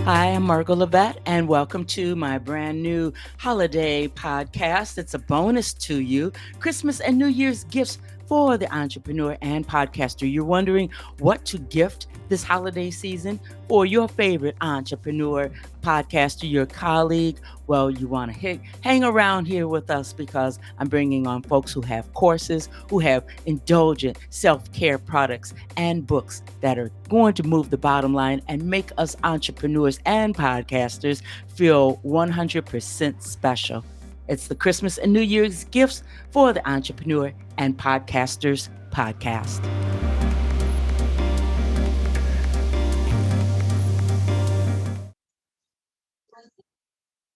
Hi, I'm Margot Levette, and welcome to my brand new holiday podcast. It's a bonus to you Christmas and New Year's gifts for the entrepreneur and podcaster. You're wondering what to gift this holiday season for your favorite entrepreneur, podcaster, your colleague. Well, you want to hang around here with us because I'm bringing on folks who have courses, who have indulgent self-care products and books that are going to move the bottom line and make us entrepreneurs and podcasters feel 100% special. It's the Christmas and New Year's gifts for the entrepreneur and podcasters podcast.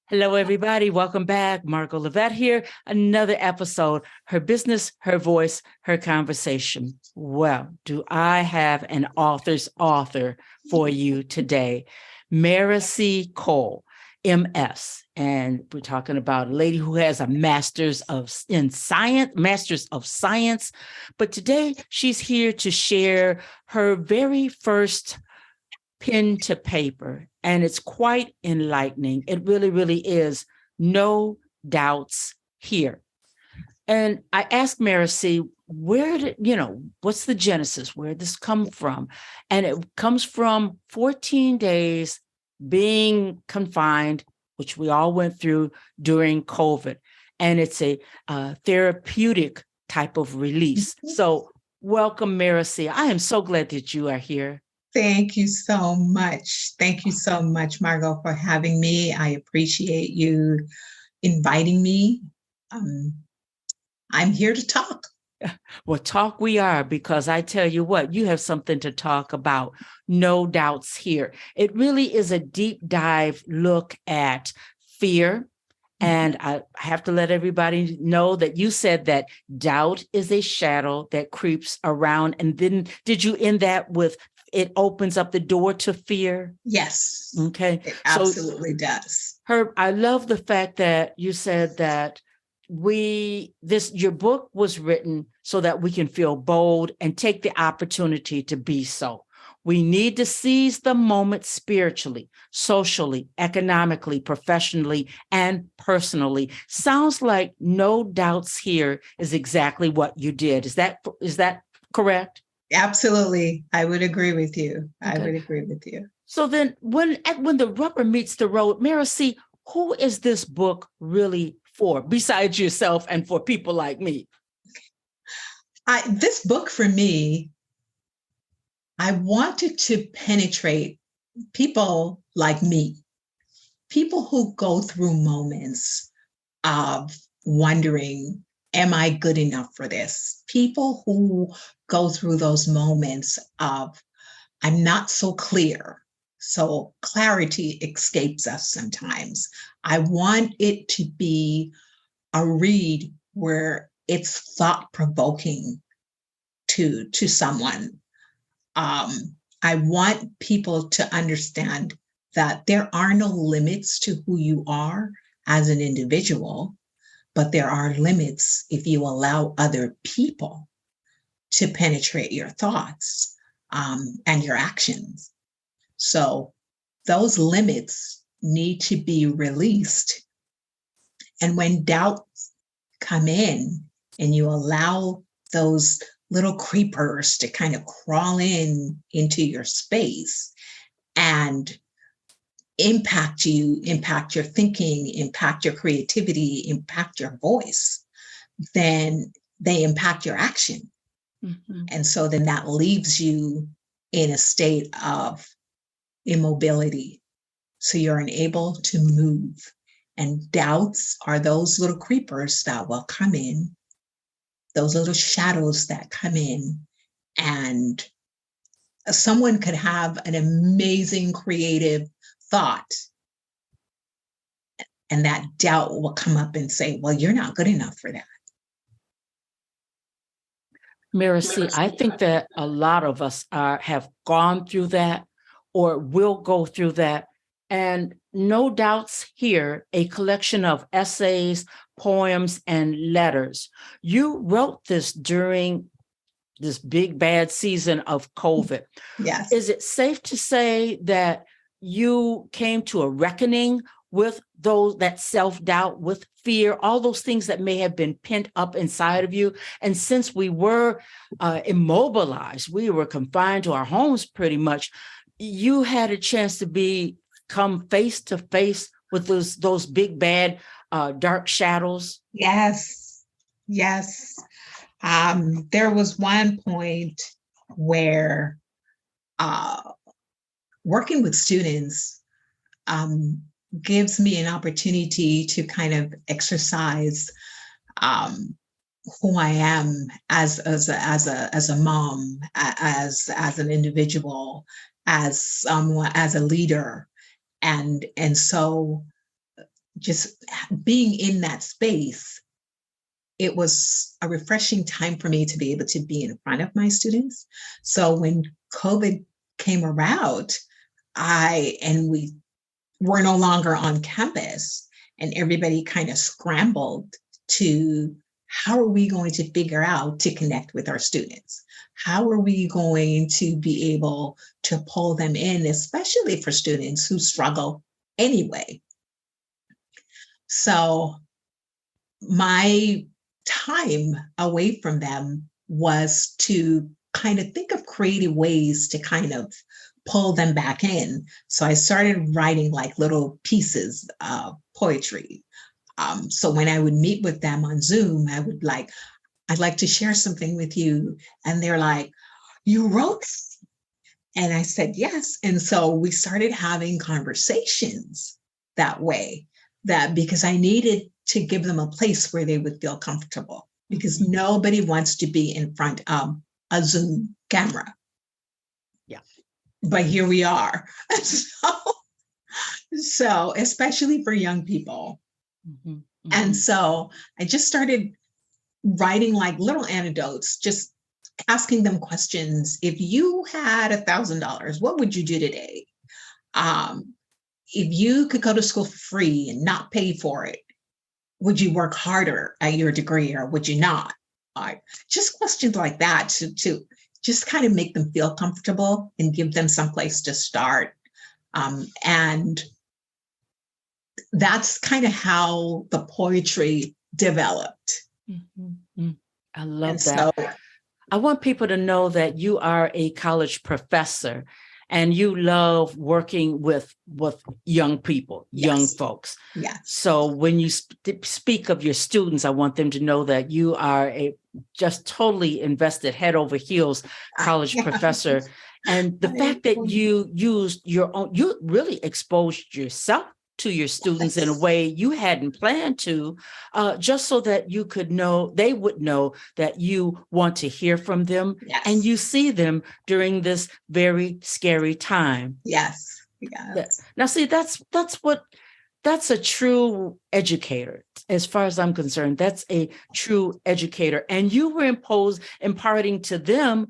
Hello, everybody. Welcome back. Margot Levette here. Another episode. Her business, her voice, her conversation. Well, do I have an author's author for you today? Merice Cole, MS. And we're talking about a lady who has a master's of science. But today she's here to share her very first pen to paper, and it's quite enlightening. It really, really is. No doubts here. And I asked Merice, what's the genesis? Where did this come from? And it comes from 14 days being confined, which we all went through during COVID. And it's a therapeutic type of release. So welcome, Merice. I am so glad that you are here. Thank you so much. Thank you so much, Margot, for having me. I appreciate you inviting me. I'm here to talk. Well, talk we are, because I tell you what, you have something to talk about. No doubts here. It really is a deep dive look at fear. And I have to let everybody know that you said that doubt is a shadow that creeps around. And then did you end that with it opens up the door to fear? Yes. Okay. It absolutely does. Herb, I love the fact that you said that your book was written so that we can feel bold and take the opportunity to be so. We need to seize the moment spiritually, socially, economically, professionally, and personally. Sounds like No Doubts Here is exactly what you did. Is that correct? Absolutely. I would agree with you. Okay. I would agree with you. So then when the rubber meets the road, Merice, who is this book really for, besides yourself and for people like me? This book for me, I wanted to penetrate people like me, people who go through moments of wondering, am I good enough for this? People who go through those moments of, I'm not so clear. So clarity escapes us sometimes. I want it to be a read where it's thought-provoking to someone. I want people to understand that there are no limits to who you are as an individual, but there are limits if you allow other people to penetrate your thoughts and your actions. So those limits need to be released. And when doubts come in and you allow those little creepers to kind of crawl into your space and impact you, impact your thinking, impact your creativity, impact your voice, then they impact your action. Mm-hmm. And so then that leaves you in a state of immobility. So you're unable to move. And doubts are those little creepers that will come in, those little shadows that come in, and someone could have an amazing creative thought, and that doubt will come up and say, well, you're not good enough for that. Merice, I think that a lot of us have gone through that or will go through that. And No Doubts Here, a collection of essays, poems, and letters. You wrote this during this big bad season of COVID. Yes. Is it safe to say that you came to a reckoning with that self-doubt, with fear, all those things that may have been pent up inside of you. And since we were immobilized, we were confined to our homes pretty much, you had a chance to come face to face with those big bad dark shadows. Yes. Yes. There was one point where uh, working with students um, gives me an opportunity to kind of exercise um, who I am as a mom, as an individual, as someone, as a leader, and so just being in that space, it was a refreshing time for me to be able to be in front of my students. So when COVID came around, we were no longer on campus, and everybody kind of scrambled to how are we going to figure out to connect with our students? How are we going to be able to pull them in, especially for students who struggle anyway? So my time away from them was to kind of think of creative ways to kind of pull them back in. So I started writing like little pieces of poetry. So when I would meet with them on Zoom, I'd like to share something with you. And they're like, you wrote? And I said, yes. And so we started having conversations that way, that because I needed to give them a place where they would feel comfortable, because nobody wants to be in front of a Zoom camera. Yeah. But here we are. So especially for young people. Mm-hmm. Mm-hmm. And so I just started writing like little anecdotes, just asking them questions. If you had $1,000, what would you do today? If you could go to school for free and not pay for it, would you work harder at your degree or would you not? Just questions like that to just kind of make them feel comfortable and give them some place to start. And that's kind of how the poetry developed. Mm-hmm. I love that. So, I want people to know that you are a college professor and you love working with young people, yes, young folks. Yes. So when you speak of your students, I want them to know that you are a just totally invested, head over heels college professor. And the fact that you used your own, you really exposed yourself to your students, yes, in a way you hadn't planned to, just so that you could know, they would know that you want to hear from them, yes, and you see them during this very scary time. Yes. Yes. Now, see, that's a true educator. As far as I'm concerned, that's a true educator. And you were imparting to them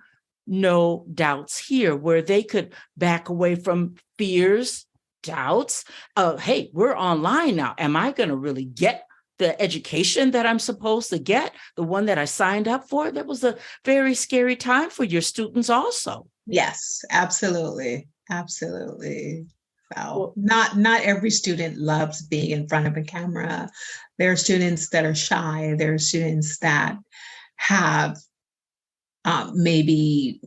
no doubts here, where they could back away from fears, doubts. Hey, we're online now. Am I going to really get the education that I'm supposed to get, the one that I signed up for? That was a very scary time for your students also. Yes, absolutely. Absolutely. Well, not every student loves being in front of a camera. There are students that are shy. There are students that have maybe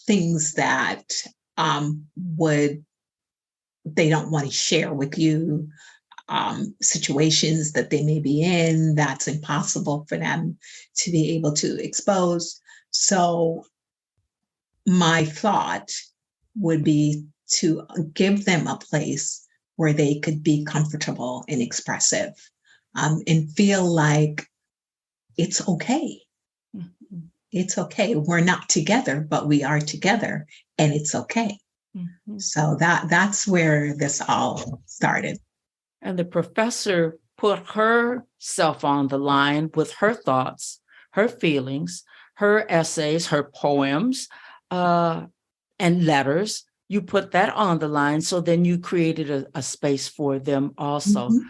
things that they don't want to share with you, situations that they may be in that's impossible for them to be able to expose. So my thought would be to give them a place where they could be comfortable and expressive, and feel like it's okay. Mm-hmm. It's okay. We're not together, but we are together, and it's okay. Mm-hmm. So that's where this all started. And the professor put herself on the line with her thoughts, her feelings, her essays, her poems, and letters. You put that on the line. So then you created a space for them also. Mm-hmm.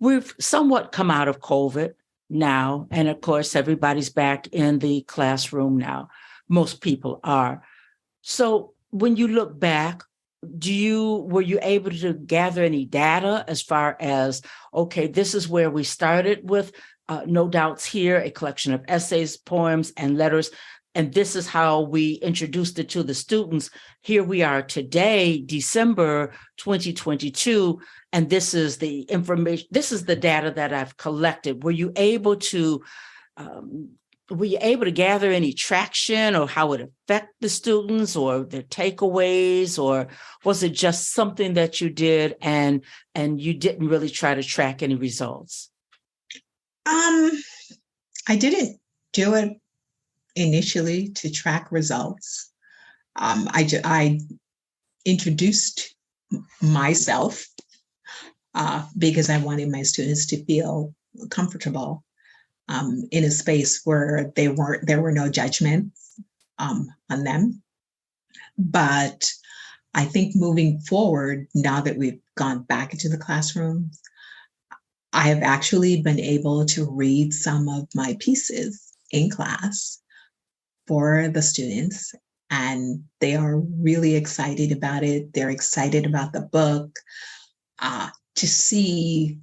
We've somewhat come out of COVID now. And of course, everybody's back in the classroom now. Most people are. So when you look back, were you able to gather any data as far as, okay, this is where we started with No Doubts Here, a collection of essays, poems, and letters, and this is how we introduced it to the students. Here we are today, December 2022, and this is the information, this is the data that I've collected. Um, were you able to gather any traction, or how it affect the students or their takeaways, or was it just something that you did and you didn't really try to track any results? I didn't do it initially to track results. I introduced myself because I wanted my students to feel comfortable in a space where there were no judgments on them. But I think moving forward, now that we've gone back into the classroom, I have actually been able to read some of my pieces in class for the students, and they are really excited about it. They're excited about the book. To see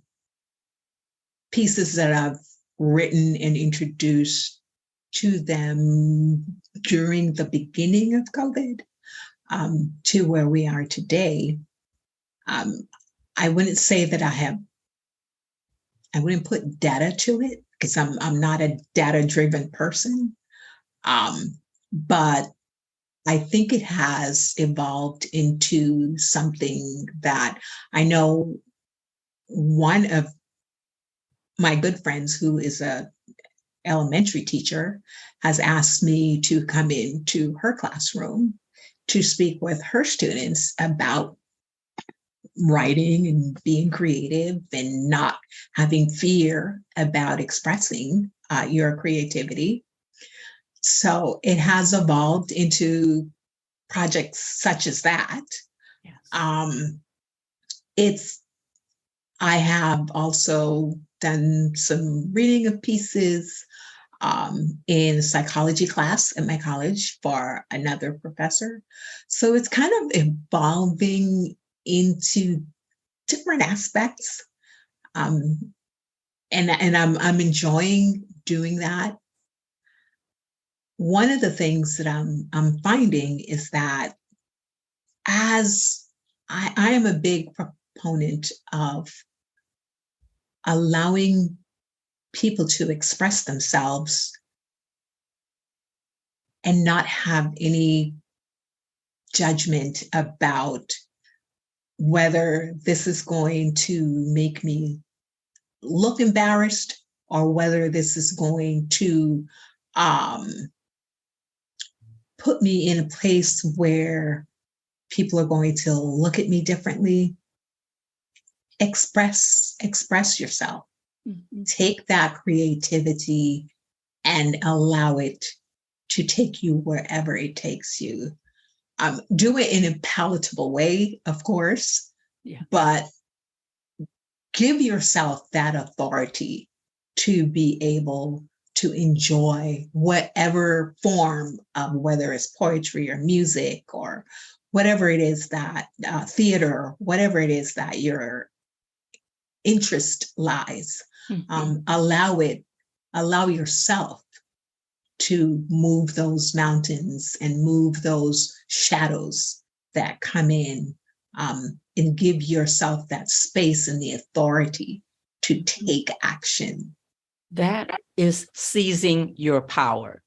pieces that I've written and introduced to them during the beginning of COVID to where we are today, I wouldn't say that I wouldn't put data to it because I'm not a data-driven person. But I think it has evolved into something that I know one of my good friends, who is a elementary teacher, has asked me to come into her classroom to speak with her students about writing and being creative and not having fear about expressing your creativity. So it has evolved into projects such as that. Yes. I have also done some reading of pieces in psychology class at my college for another professor. So it's kind of evolving into different aspects. And I'm enjoying doing that. One of the things that I'm finding is that as I am a big proponent of allowing people to express themselves and not have any judgment about whether this is going to make me look embarrassed or whether this is going to put me in a place where people are going to look at me differently. Express yourself. Mm-hmm. Take that creativity and allow it to take you wherever it takes you. Do it in a palatable way, of course, yeah, but give yourself that authority to be able to enjoy whatever form of, whether it's poetry or music or whatever it is that theater, whatever it is that your interest lies. Mm-hmm. Allow yourself to move those mountains and move those shadows that come in, and give yourself that space and the authority to take action. That is seizing your power.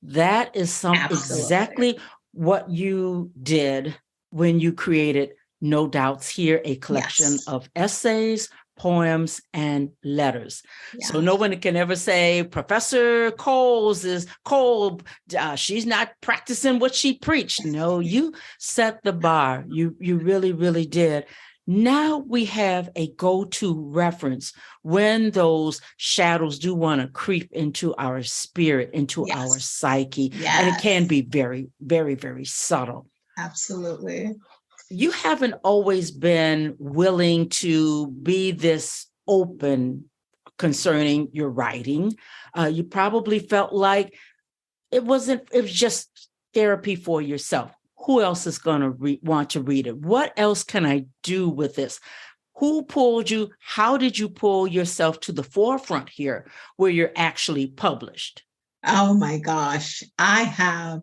That is exactly what you did when you created No Doubts Here, a collection of essays, poems, and letters. Yeah. So no one can ever say Professor Cole, she's not practicing what she preached. No, you set the bar. You really, really did. Now we have a go-to reference when those shadows do want to creep into our spirit, into our psyche. Yes. And it can be very, very, very subtle. Absolutely. You haven't always been willing to be this open concerning your writing. You probably felt like it was just therapy for yourself. who else is going to want to read it? What else can I do with this? Who pulled you? How did you pull yourself to the forefront here where you're actually published? Oh my gosh. I have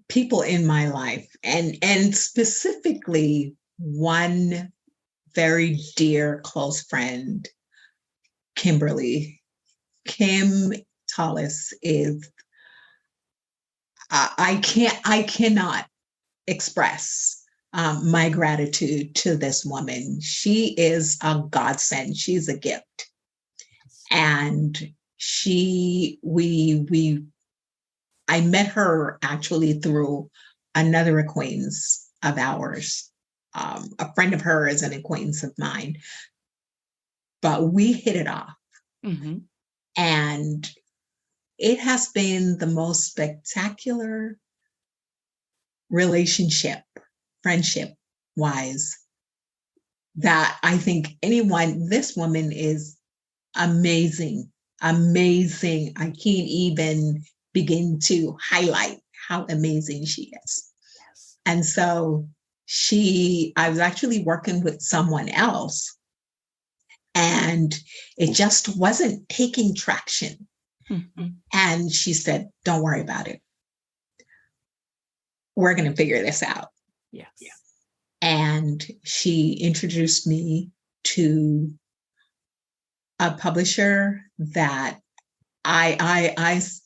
people in my life and specifically one very dear close friend, Kimberly. Kim Tallis is I cannot express my gratitude to this woman. She is a godsend. She's a gift. And we I met her actually through another acquaintance of ours. A friend of hers, an acquaintance of mine, but we hit it off. Mm-hmm. And it has been the most spectacular relationship, friendship wise, that I think this woman is amazing, amazing. I can't even begin to highlight how amazing she is. Yes. And so I was actually working with someone else and it just wasn't taking traction. Mm-hmm. And she said, don't worry about it. We're going to figure this out. Yes. And she introduced me to a publisher that I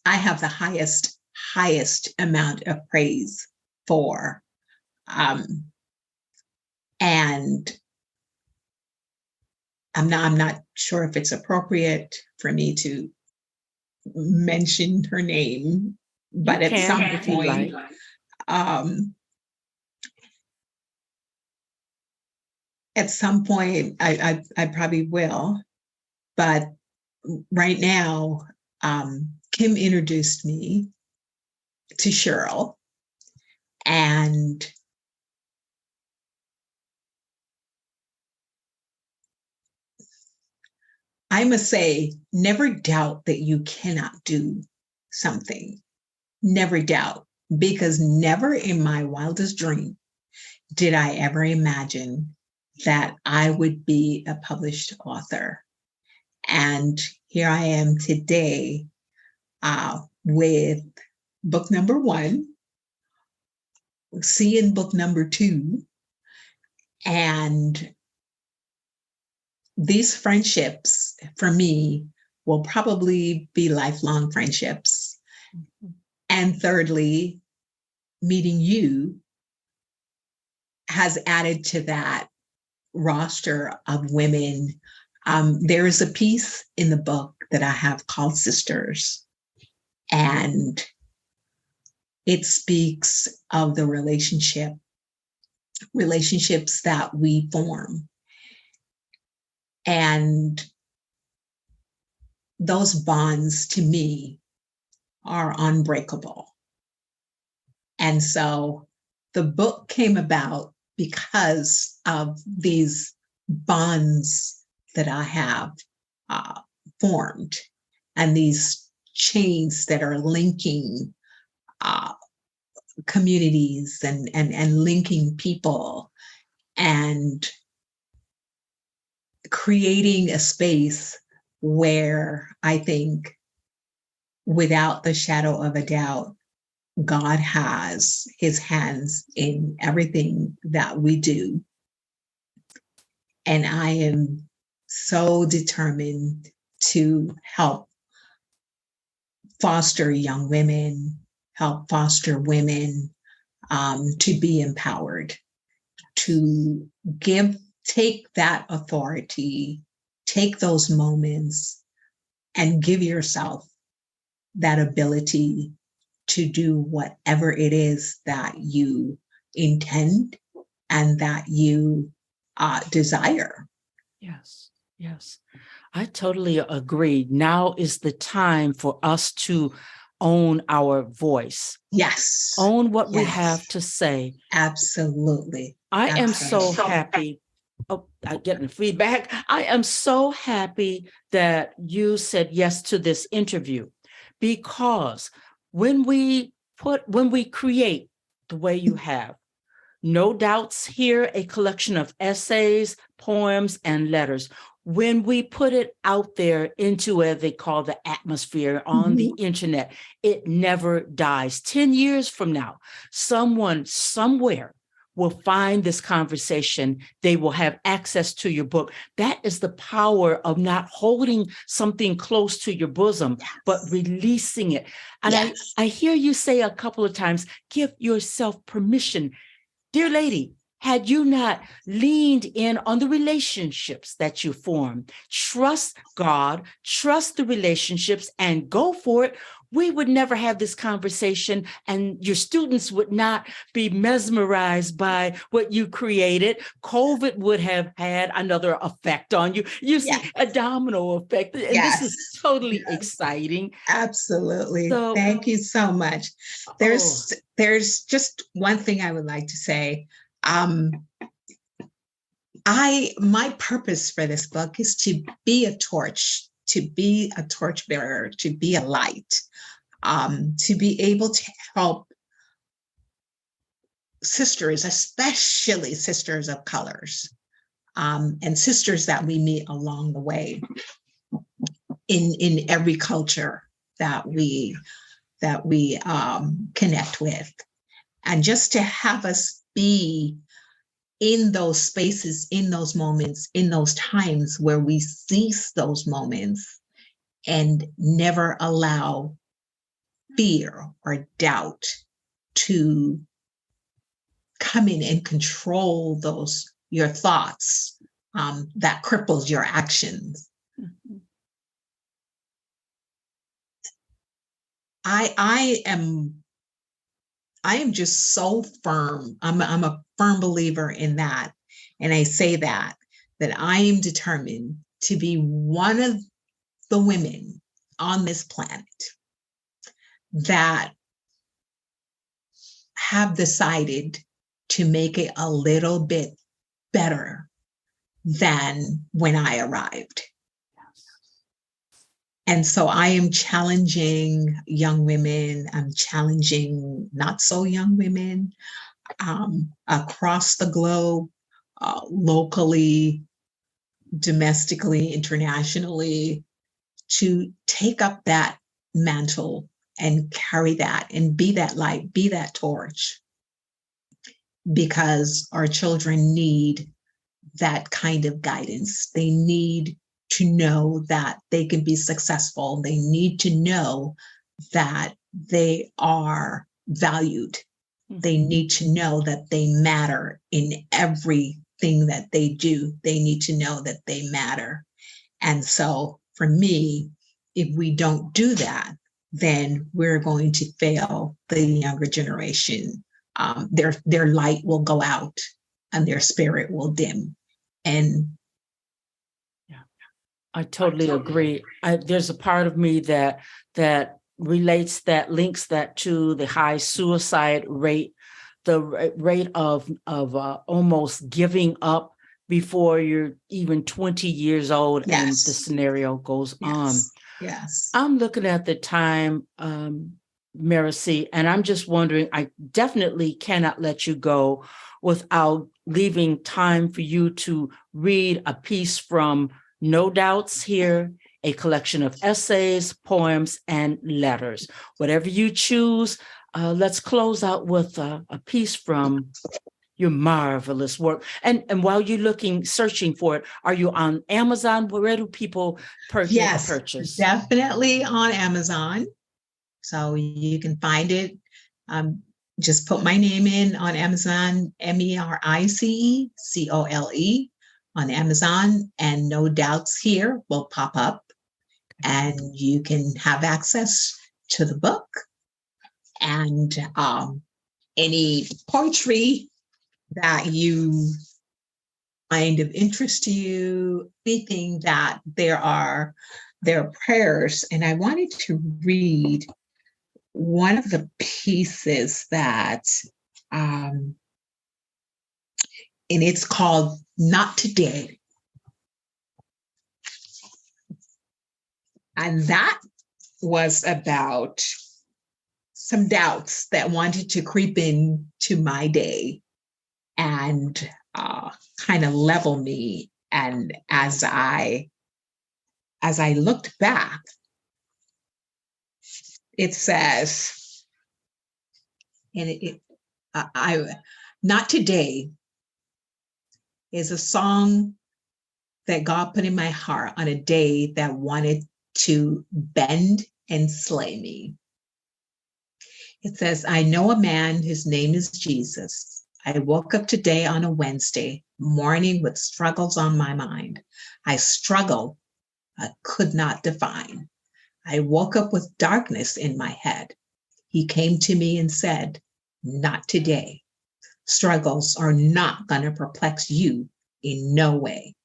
have the highest amount of praise for. And I'm not sure if it's appropriate for me to mention her name, but at some point, at some point, I probably will. But right now, Kim introduced me to Cheryl, and I must say, never doubt that you cannot do something. Never doubt, because never in my wildest dream did I ever imagine that I would be a published author. And here I am today with book number 1, seeing book number 2. And these friendships for me will probably be lifelong friendships. Mm-hmm. And thirdly, meeting you has added to that roster of women. There is a piece in the book that I have called Sisters, and it speaks of the relationships that we form. And those bonds to me are unbreakable. And so the book came about because of these bonds that I have formed and these chains that are linking communities and linking people and creating a space where I think, without the shadow of a doubt, God has his hands in everything that we do. And I am so determined to help foster young women, help foster women to be empowered, to take that authority, take those moments, and give yourself that ability to do whatever it is that you intend and that you desire. Yes, yes. I totally agree. Now is the time for us to own our voice. Yes. Own what we have to say. Absolutely. I am so happy. Oh, I'm getting feedback. I am so happy that you said yes to this interview, because when we create the way you have. No Doubts Here, a collection of essays, poems, and letters. When we put it out there into what they call the atmosphere on the internet, it never dies. 10 years from now, someone somewhere will find this conversation. They will have access to your book. That is the power of not holding something close to your bosom, but releasing it. And I hear you say a couple of times, give yourself permission. Dear lady, had you not leaned in on the relationships that you form, trust God, trust the relationships, and go for it, we would never have this conversation, and your students would not be mesmerized by what you created. COVID would have had another effect on you. You see, a domino effect. And this is totally exciting. Absolutely. So, thank you so much. There's just one thing I would like to say. My purpose for this book is to be a torch bearer, to be a light, to be able to help sisters, especially sisters of colors, and sisters that we meet along the way in every culture that we connect with, and just to have us be in those spaces, in those moments, in those times where we seize those moments and never allow fear or doubt to come in and control your thoughts, that cripples your actions. I am just so firm. I'm a firm believer in that. And I say that I am determined to be one of the women on this planet that have decided to make it a little bit better than when I arrived. And so I am challenging young women. I'm challenging not so young women across the globe, locally, domestically, internationally, to take up that mantle and carry that and be that light, be that torch, because our children need that kind of guidance. They need to know that they can be successful. They need to know that they are valued. They need to know that they matter in everything that they do. They need to know that they matter. And so for me, if we don't do that, then we're going to fail the younger generation. Their light will go out and their spirit will dim. And I totally agree. There's a part of me that links that to the high suicide rate, the rate of almost giving up before you're even 20 years old, and the scenario goes on. Yes. I'm looking at the time, Merice, and I'm just wondering, I definitely cannot let you go without leaving time for you to read a piece from No Doubts Here, a collection of essays, poems, and letters. Whatever you choose, let's close out with a piece from your marvelous work. And while you're searching for it, are you on Amazon? Where do people purchase? Definitely on Amazon. So you can find it. Just put my name in on Amazon, Merice Cole on Amazon, and No Doubts Here will pop up, and you can have access to the book and any poetry that you find of interest to you, anything that there are prayers. And I wanted to read one of the pieces that, and it's called Not Today. And that was about some doubts that wanted to creep into my day and kind of level me. And as I looked back, it says, and I not today is a song that God put in my heart on a day that wanted to bend and slay me. It says, I know a man, his name is Jesus. I woke up today on a Wednesday morning with struggles on my mind. I struggled, I could not define. I woke up with darkness in my head. He came to me and said, not today. Struggles are not going to perplex you in no way.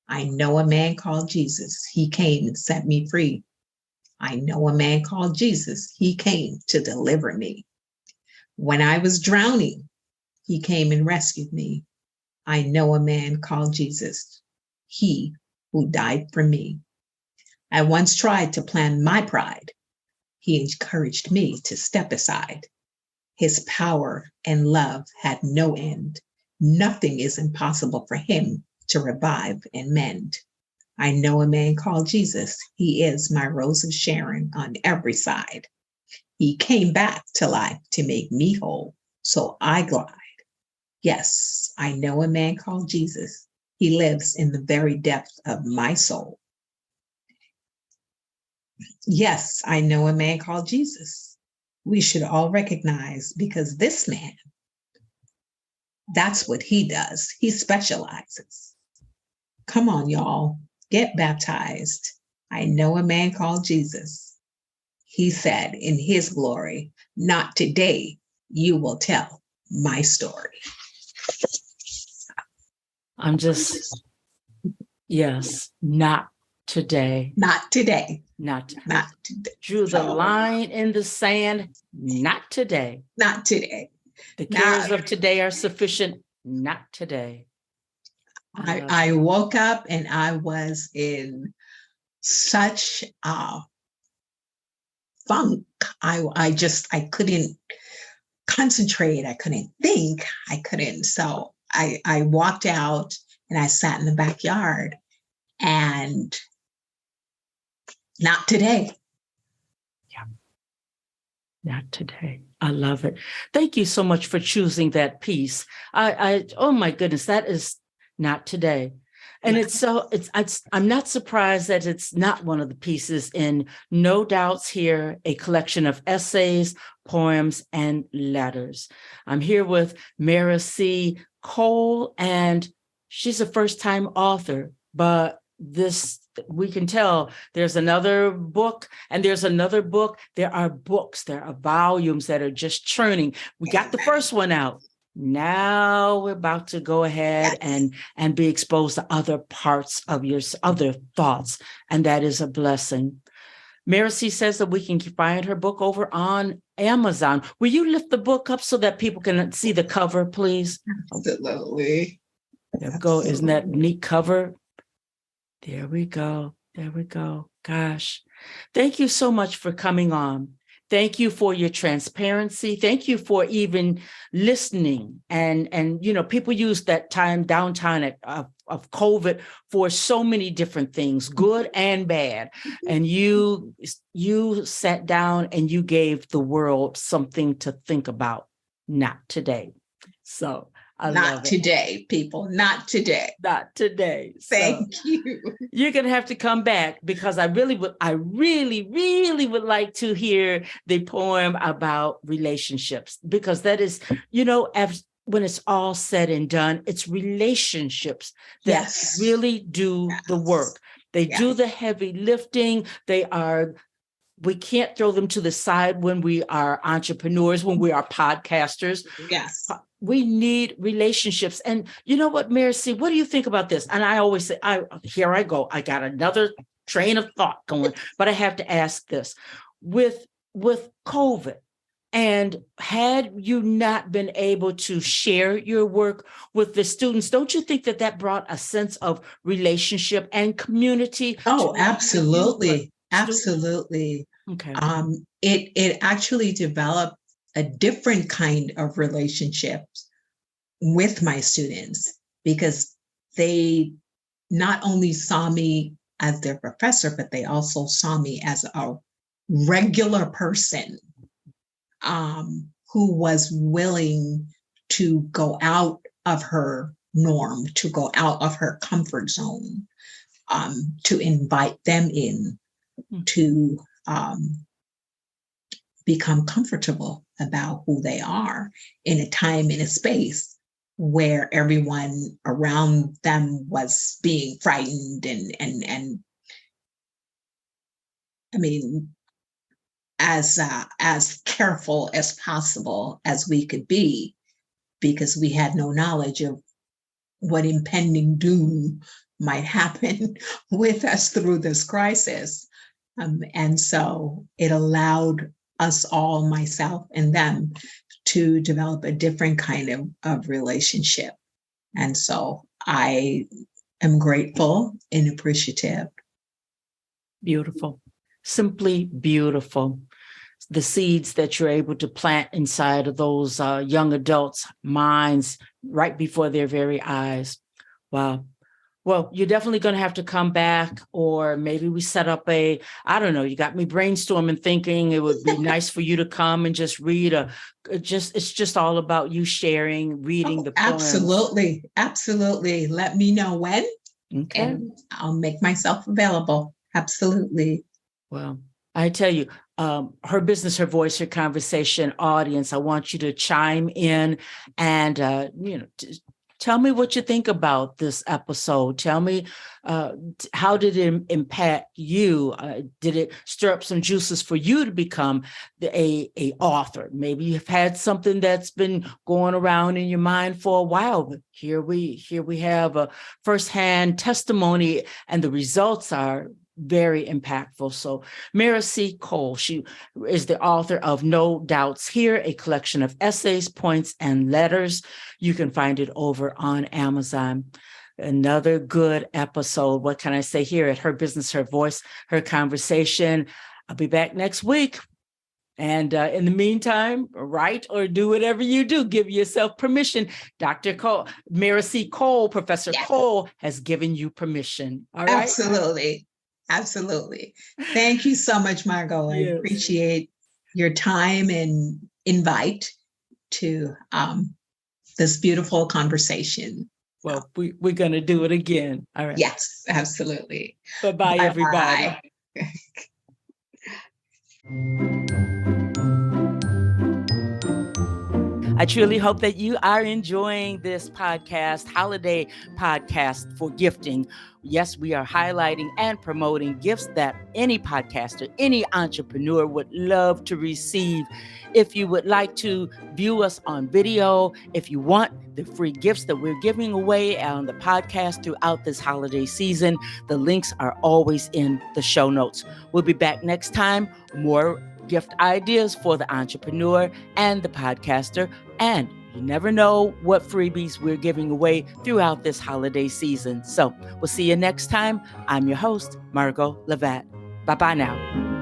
I know a man called Jesus. He came and set me free. I know a man called Jesus. He came to deliver me. When I was drowning, he came and rescued me. I know a man called Jesus. He who died for me. I once tried to plan my pride. He encouraged me to step aside. His power and love had no end. Nothing is impossible for him to revive and mend. I know a man called Jesus. He is my rose of Sharon on every side. He came back to life to make me whole, so I glide. Yes, I know a man called Jesus. He lives in the very depth of my soul. Yes, I know a man called Jesus. We should all recognize because this man, that's what he does. He specializes. Come on, y'all, get baptized. I know a man called Jesus. He said in his glory, not today, you will tell my story. I'm just, yes, not today. Not today. Not today. Drew the line in the sand. Not today. Not today. The cares of today are sufficient. Not today. I woke up and I was in such funk. I couldn't concentrate. I couldn't think. I couldn't. So I walked out and I sat in the backyard and not today. Yeah. Not today. I love it. Thank you so much for choosing that piece. Oh my goodness, that is not today. And I'm not surprised that it's not one of the pieces in No Doubts Here, a collection of essays, poems, and letters. I'm here with Merice Cole, and she's a first-time author, but we can tell there's another book and there's another book. There are books, there are volumes that are just churning. We got the first one out. Now we're about to go ahead and be exposed to other parts of your other thoughts. And that is a blessing. Merice says that we can find her book over on Amazon. Will you lift the book up so that people can see the cover, please? Absolutely. There we go. Isn't that a neat cover? There we go. There we go. Gosh, thank you so much for coming on. Thank you for your transparency. Thank you for even listening. And people use that downtime of COVID for so many different things, good and bad. And you sat down and you gave the world something to think about. Not today. So not today, people. Not today. Not today. Thank you. You're going to have to come back because I really, really would like to hear the poem about relationships, because that is, when it's all said and done, it's relationships that really do the work. They do the heavy lifting. We can't throw them to the side when we are entrepreneurs, when we are podcasters. Yes. We need relationships. And you know what, Merice, what do you think about this? And I always say, here I go. I got another train of thought going, but I have to ask this. With COVID, and had you not been able to share your work with the students, don't you think that brought a sense of relationship and community? Oh, absolutely. Absolutely. Okay. It actually developed a different kind of relationships with my students because they not only saw me as their professor, but they also saw me as a regular person who was willing to go out of her norm, to go out of her comfort zone, to invite them in to become comfortable about who they are in a time, in a space where everyone around them was being frightened and I mean, as careful as possible as we could be, because we had no knowledge of what impending doom might happen with us through this crisis. And so it allowed us all, myself and them, to develop a different kind of relationship. And so I am grateful and appreciative. Beautiful. Simply beautiful. The seeds that you're able to plant inside of those young adults' minds right before their very eyes. Wow. Well, you're definitely going to have to come back, or maybe we set up I don't know, you got me brainstorming, thinking it would be nice for you to come and just read it's just all about you sharing, reading the poems. Absolutely. Absolutely. Let me know when. Okay. And I'll make myself available. Absolutely. Well, I tell you, Her Business, Her Voice, Her Conversation audience, I want you to chime in and, tell me what you think about this episode. Tell me, how did it impact you? Did it stir up some juices for you to become a author? Maybe you've had something that's been going around in your mind for a while, but here we have a firsthand testimony, and the results are very impactful. So Merice Cole, she is the author of No Doubts Here, a collection of essays, points, and letters. You can find it over on Amazon. Another good episode. What can I say here at Her Business, Her Voice, Her Conversation? I'll be back next week. And in the meantime, write or do whatever you do. Give yourself permission. Dr. Cole, Merice Cole, Professor Cole has given you permission. All right? Absolutely. Absolutely. Thank you so much, Margot. Yes. I appreciate your time and invite to this beautiful conversation. Well, we're going to do it again. All right. Yes, absolutely. Bye-bye, everybody. I truly hope that you are enjoying this podcast, holiday podcast for gifting. Yes, we are highlighting and promoting gifts that any podcaster, any entrepreneur would love to receive. If you would like to view us on video, if you want the free gifts that we're giving away on the podcast throughout this holiday season, the links are always in the show notes. We'll be back next time. More gift ideas for the entrepreneur and the podcaster. And you never know what freebies we're giving away throughout this holiday season. So we'll see you next time. I'm your host, Margot Levat. Bye-bye now.